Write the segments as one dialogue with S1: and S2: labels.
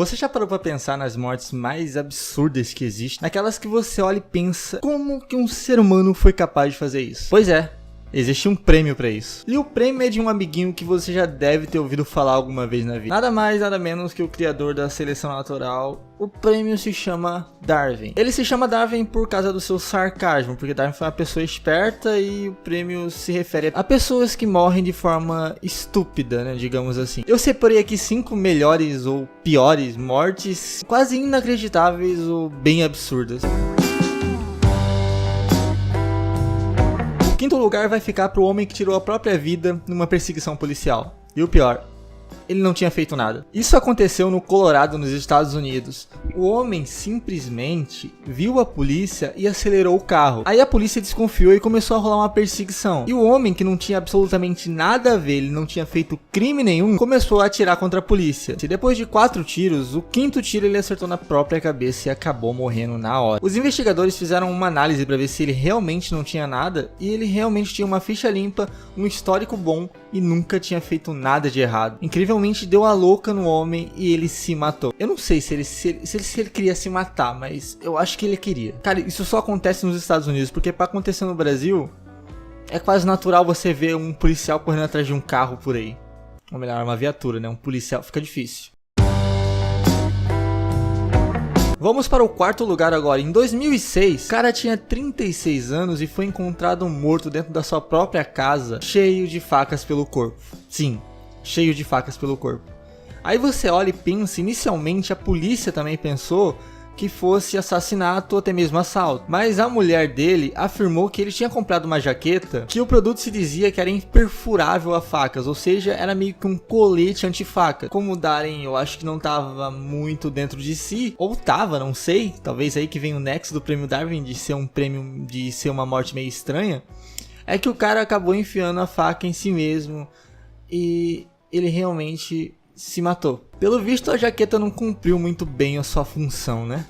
S1: Você já parou pra pensar nas mortes mais absurdas que existem? Naquelas que você olha e pensa, como que um ser humano foi capaz de fazer isso? Pois é, existe um prêmio pra isso. E o prêmio é de um amiguinho que você já deve ter ouvido falar alguma vez na vida. Nada mais, nada menos que o criador da seleção natural. O prêmio se chama Darwin. Ele se chama Darwin por causa do seu sarcasmo, porque Darwin foi uma pessoa esperta e o prêmio se refere a pessoas que morrem de forma estúpida, né, digamos assim. Eu separei aqui 5 melhores ou piores mortes, quase inacreditáveis ou bem absurdas. Quinto lugar vai ficar pro homem que tirou a própria vida numa perseguição policial. E o pior, ele não tinha feito nada. Isso aconteceu no Colorado, nos Estados Unidos. O homem simplesmente viu a polícia e acelerou o carro. Aí a polícia desconfiou e começou a rolar uma perseguição. E o homem, que não tinha absolutamente nada a ver, ele não tinha feito crime nenhum, começou a atirar contra a polícia. E depois de 4 tiros, o 5º tiro ele acertou na própria cabeça e acabou morrendo na hora. Os investigadores fizeram uma análise para ver se ele realmente não tinha nada, e ele realmente tinha uma ficha limpa, um histórico bom e nunca tinha feito nada de errado. Incrivelmente deu a louca no homem e ele se matou. Eu não sei se ele queria se matar, mas eu acho que ele queria. Cara, isso só acontece nos Estados Unidos, porque pra acontecer no Brasil, é quase natural você ver um policial correndo atrás de um carro por aí. Ou melhor, uma viatura, né? Um policial, fica difícil. Vamos para o 4º lugar agora. Em 2006, o cara tinha 36 anos e foi encontrado morto dentro da sua própria casa, cheio de facas pelo corpo. Sim, cheio de facas pelo corpo. Aí você olha e pensa, inicialmente a polícia também pensou que fosse assassinato ou até mesmo assalto. Mas a mulher dele afirmou que ele tinha comprado uma jaqueta que o produto se dizia que era imperfurável a facas, ou seja, era meio que um colete antifaca. Como Darwin, eu acho que não estava muito dentro de si, ou tava, não sei, talvez aí que vem o nexo do prêmio Darwin de ser um prêmio, de ser uma morte meio estranha, é que o cara acabou enfiando a faca em si mesmo e ele realmente se matou. Pelo visto, a jaqueta não cumpriu muito bem a sua função, né?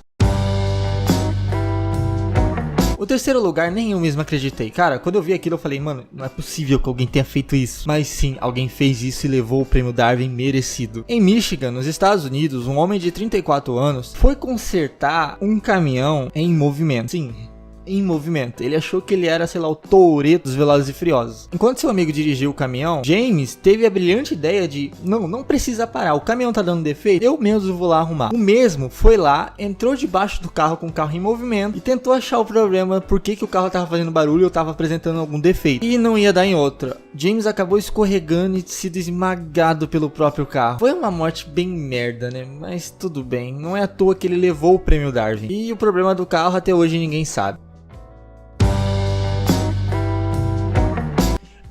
S1: O 3º lugar nem eu mesmo acreditei. Cara, quando eu vi aquilo eu falei, mano, não é possível que alguém tenha feito isso. Mas sim, alguém fez isso e levou o prêmio Darwin merecido. Em Michigan, nos Estados Unidos, um homem de 34 anos foi consertar um caminhão em movimento. Sim, em movimento. Ele achou que ele era, sei lá, o Toretto dos Velozes e Furiosos. Enquanto seu amigo dirigia o caminhão, James teve a brilhante ideia de, não precisa parar, o caminhão tá dando defeito, eu mesmo vou lá arrumar. O mesmo foi lá, entrou debaixo do carro com o carro em movimento e tentou achar o problema, por que o carro tava fazendo barulho ou tava apresentando algum defeito. E não ia dar em outra. James acabou escorregando e sido esmagado pelo próprio carro. Foi uma morte bem merda, né? Mas tudo bem, não é à toa que ele levou o prêmio Darwin. E o problema do carro até hoje ninguém sabe.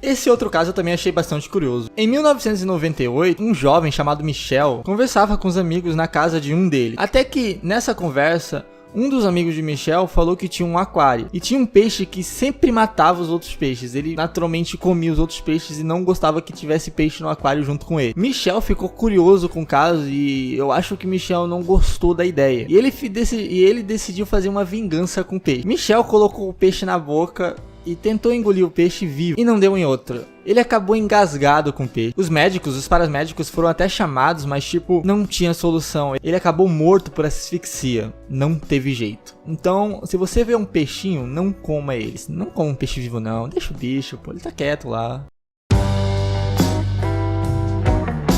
S1: Esse outro caso eu também achei bastante curioso. Em 1998, um jovem chamado Michel conversava com os amigos na casa de um deles. Até que, nessa conversa, um dos amigos de Michel falou que tinha um aquário. E tinha um peixe que sempre matava os outros peixes. Ele naturalmente comia os outros peixes e não gostava que tivesse peixe no aquário junto com ele. Michel ficou curioso com o caso e eu acho que Michel não gostou da ideia. E ele decidiu fazer uma vingança com o peixe. Michel colocou o peixe na boca e tentou engolir o peixe vivo e não deu em outra. Ele acabou engasgado com o peixe. Os paramédicos foram até chamados, mas tipo, não tinha solução. Ele acabou morto por asfixia. Não teve jeito. Então, se você vê um peixinho, não coma ele. Não coma um peixe vivo não. Deixa o bicho, pô, ele tá quieto lá.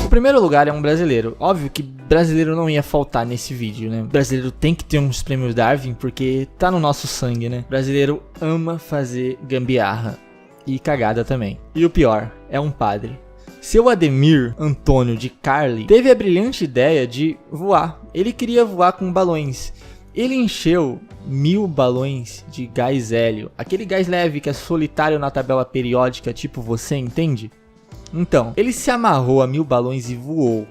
S1: O primeiro lugar é um brasileiro. Óbvio que brasileiro não ia faltar nesse vídeo, né? Brasileiro tem que ter uns prêmios Darwin porque tá no nosso sangue, né? Brasileiro ama fazer gambiarra e cagada também. E o pior, é um padre. Seu Ademir Antônio de Carli teve a brilhante ideia de voar. Ele queria voar com balões. Ele encheu 1000 balões de gás hélio. Aquele gás leve que é solitário na tabela periódica, tipo você, entende? Então, ele se amarrou a 1000 balões e voou.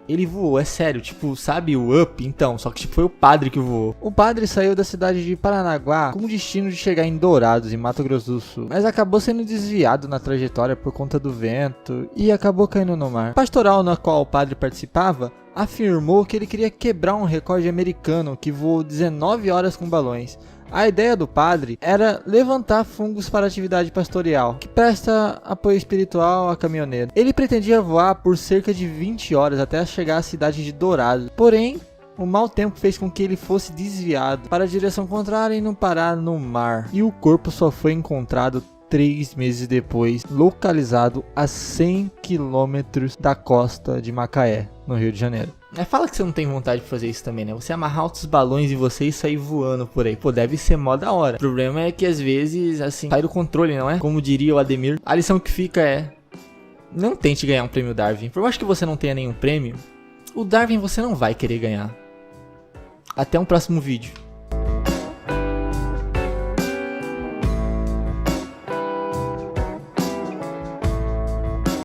S1: Ele voou, é sério, tipo, sabe o Up? Então, só que tipo, foi o padre que voou. O padre saiu da cidade de Paranaguá com o destino de chegar em Dourados, em Mato Grosso do Sul. Mas acabou sendo desviado na trajetória por conta do vento e acabou caindo no mar. A pastoral na qual o padre participava afirmou que ele queria quebrar um recorde americano que voou 19 horas com balões. A ideia do padre era levantar fungos para atividade pastoral, que presta apoio espiritual a caminhoneiro. Ele pretendia voar por cerca de 20 horas até chegar à cidade de Dourado. Porém, o mau tempo fez com que ele fosse desviado para a direção contrária e não parar no mar. E o corpo só foi encontrado 3 meses depois, localizado a 100 quilômetros da costa de Macaé, no Rio de Janeiro. Fala que você não tem vontade de fazer isso também, né? Você amarrar altos balões em você e sair voando por aí. Pô, deve ser mó da hora. O problema é que às vezes, assim, sai do controle, não é? Como diria o Ademir, a lição que fica é: não tente ganhar um prêmio Darwin. Por mais que você não tenha nenhum prêmio, o Darwin você não vai querer ganhar. Até um próximo vídeo.